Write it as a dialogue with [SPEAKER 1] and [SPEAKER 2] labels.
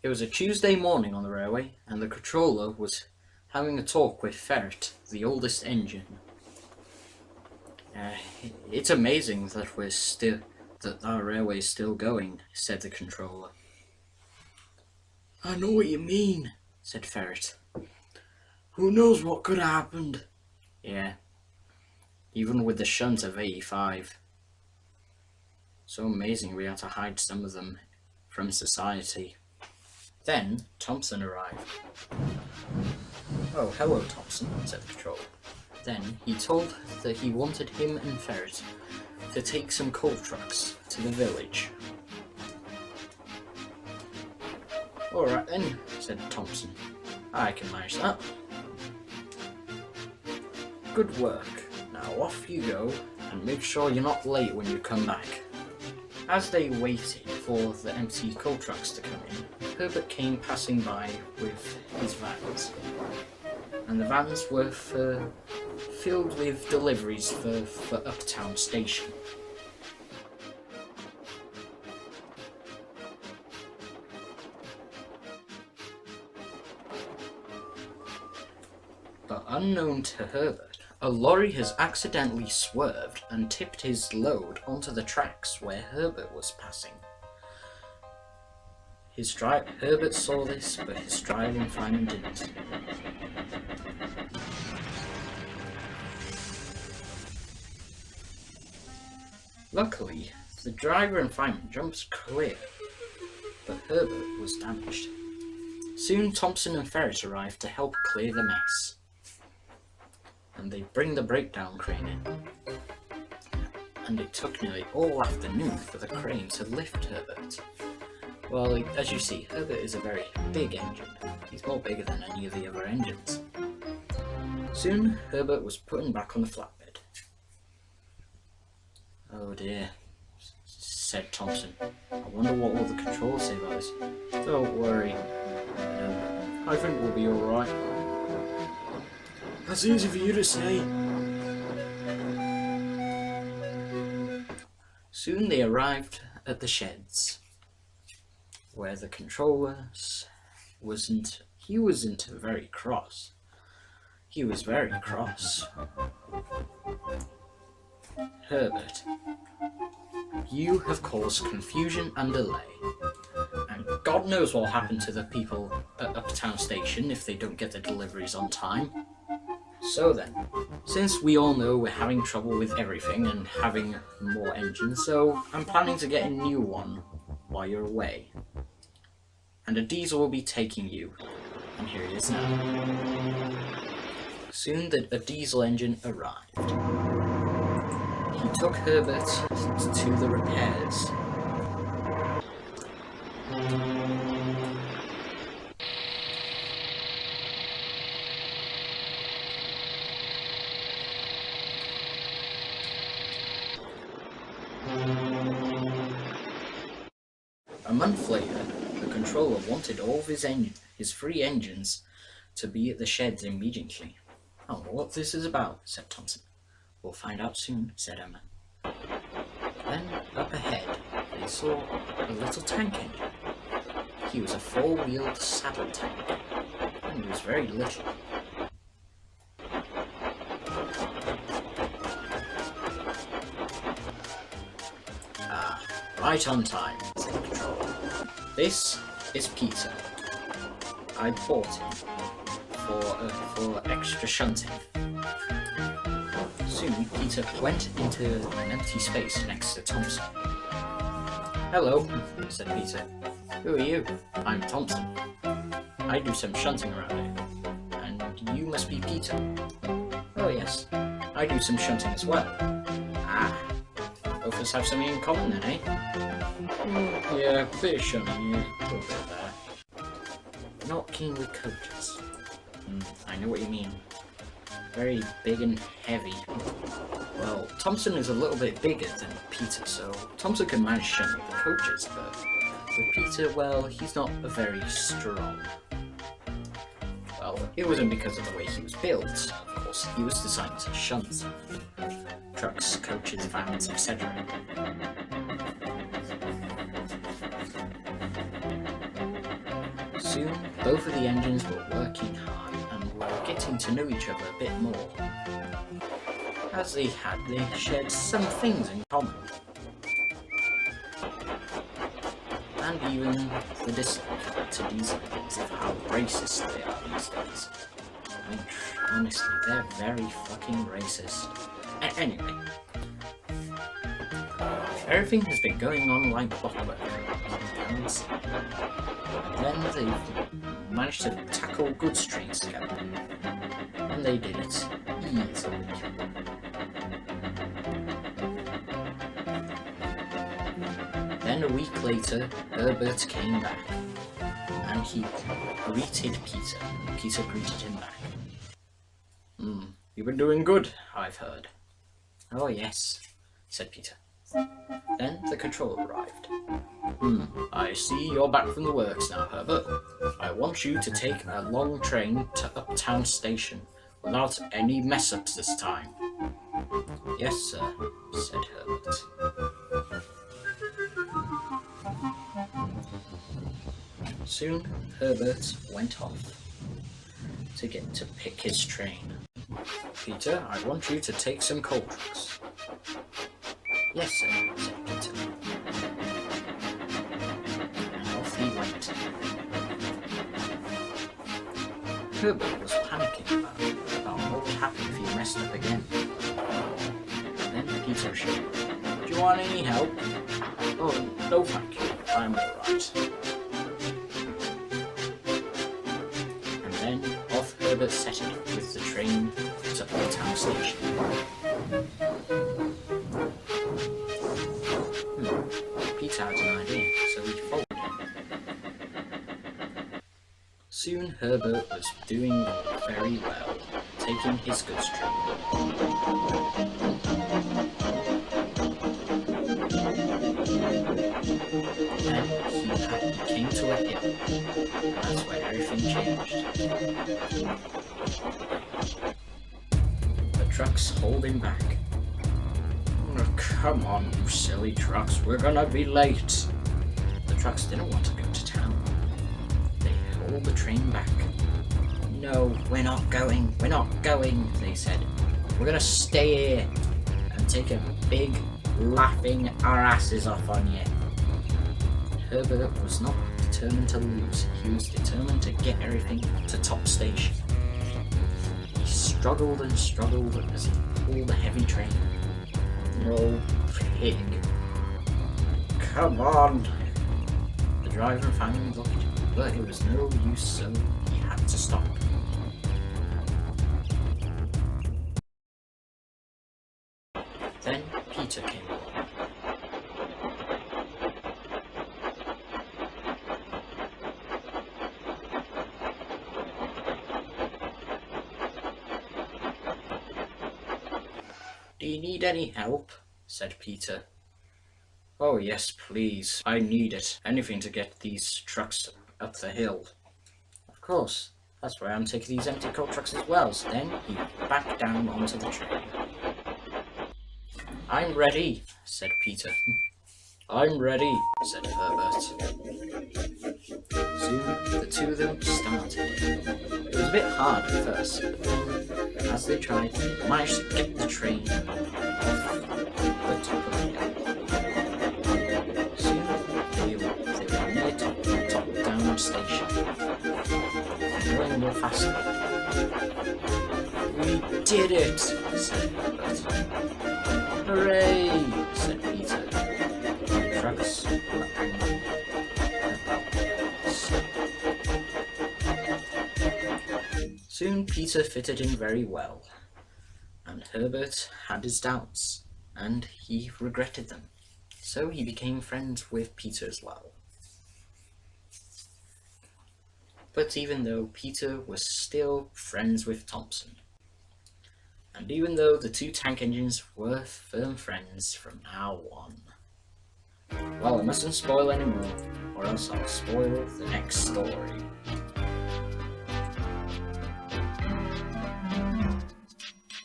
[SPEAKER 1] It was a Tuesday morning on the railway, and the controller was having a talk with Ferret, the oldest engine. It's amazing that our railway is still going, said the controller.
[SPEAKER 2] I know what you mean,
[SPEAKER 1] said Ferret.
[SPEAKER 2] Who knows what could have happened?
[SPEAKER 1] Yeah, even with the shunt of 85. So amazing we had to hide some of them from society. Then Thompson arrived. Oh, hello, Thompson, said the controller. Then he told that he wanted him and Ferret to take some coal trucks to the village. Alright then, said Thompson. I can manage that. Good work. Now off you go, and make sure you're not late when you come back. As they waited for the empty coal trucks to come in, Herbert came passing by with his vans. And the vans were filled with deliveries for Uptown Station. But unknown to Herbert, a lorry has accidentally swerved and tipped his load onto the tracks where Herbert was passing. Herbert saw this, but his driving fireman didn't. Luckily, the driver and fireman jumped clear, but Herbert was damaged. Soon Thompson and Ferret arrived to help clear the mess, and they bring the breakdown crane in. And it took nearly all afternoon for the crane to lift Herbert. Well, as you see, Herbert is a very big engine. He's more bigger than any of the other engines. Soon, Herbert was put back on the flatbed. Oh dear, said Thompson. I wonder what all the controls say about this. Don't worry, I think we'll be alright.
[SPEAKER 2] That's easy for you to say.
[SPEAKER 1] Soon they arrived at the sheds, where the controller wasn't very cross. He was very cross. Herbert, you have caused confusion and delay, and God knows what will happen to the people at Uptown Station if they don't get their deliveries on time. So then, since we all know we're having trouble with everything and having more engines, so I'm planning to get a new one while you're away. And a diesel will be taking you, and here it is now. Soon a diesel engine arrived. He took Herbert to the repairs. A month later, the controller wanted all of his three engines to be at the sheds immediately. I don't know what this is about, said Thompson. We'll find out soon, said Emma. Then, up ahead, they saw a little tank engine. He was a four-wheeled saddle tank, and he was very little. Ah, right on time, said the controller. This is Peter. I bought him for extra shunting. Soon, Peter went into an empty space next to Thompson. Hello, said Peter. Who are you? I'm Thompson. I do some shunting around here. And you must be Peter. Oh yes, I do some shunting as well. Ah, both of us have something in common then, eh? Yeah, a bit of shunting, yeah, a little bit there. Not keen with coaches. I know what you mean. Very big and heavy. Well, Thompson is a little bit bigger than Peter, so Thompson can manage shunting the coaches, but with Peter, well, he's not very strong. Well, it wasn't because of the way he was built. Of course, he was designed to shunt trucks, coaches, vans, etc. Soon, both of the engines were working hard and were getting to know each other a bit more. As they shared some things in common. And even the dislike to these engines of how racist they are these days. I mean, honestly, they're very fucking racist. Anyway, everything has been going on like clockwork. And then they managed to tackle goods trains together. And they did it easily. Then a week later, Herbert came back, and he greeted Peter. Peter greeted him back. You've been doing good, I've heard. Oh yes, said Peter. Then the controller arrived. I see you're back from the works now, Herbert. I want you to take a long train to Uptown Station, without any mess-ups this time. Yes, sir, said Herbert. Soon, Herbert went off to pick his train. Peter, I want you to take some coal trucks. Yes, sir, said Peter. And off he went. Herbert was panicking about what would happen if he messed up again. Then Peter shouted, "Do you want any help?" "Oh, no thank you, I'm alright." And then off Herbert set it with the train to Uptown Station. Peter had an idea, so he followed him. Soon Herbert was doing very well, taking his goods train. Then he came to a hill, and that's where everything changed. The trucks hauled him back. "Oh, come on, you silly trucks, we're gonna be late." The trucks didn't want to go to town. They hauled the train back. "No, we're not going, they said. "We're gonna stay here and take a big laughing our asses off on you." Herbert was not determined to lose. He was determined to get everything to top station. He struggled and struggled as he pulled a heavy train. "No, pig. Come on." The driver finally looked, but it was no use, so he had to stop. Then Peter came along. "Do you need any help?" said Peter. "Oh yes, please. I need it. Anything to get these trucks up the hill." "Of course. That's why I'm taking these empty coal trucks as well." So then he backed down onto the train. "I'm ready," said Peter. "I'm ready," said Herbert. Soon the two of them started. It was a bit hard at first, but then, as they tried, they managed to get the train off the top of the hill. Soon they were near Top-Down Station, going more faster. "We did it," said Herbert. "Hooray," said Peter. The trucks were angry about this. Soon Peter fitted in very well, and Herbert had his doubts, and he regretted them, so he became friends with Peter as well. But even though Peter was still friends with Thompson, and even though the two tank engines were firm friends from now on. Well, I mustn't spoil any more, or else I'll spoil the next story.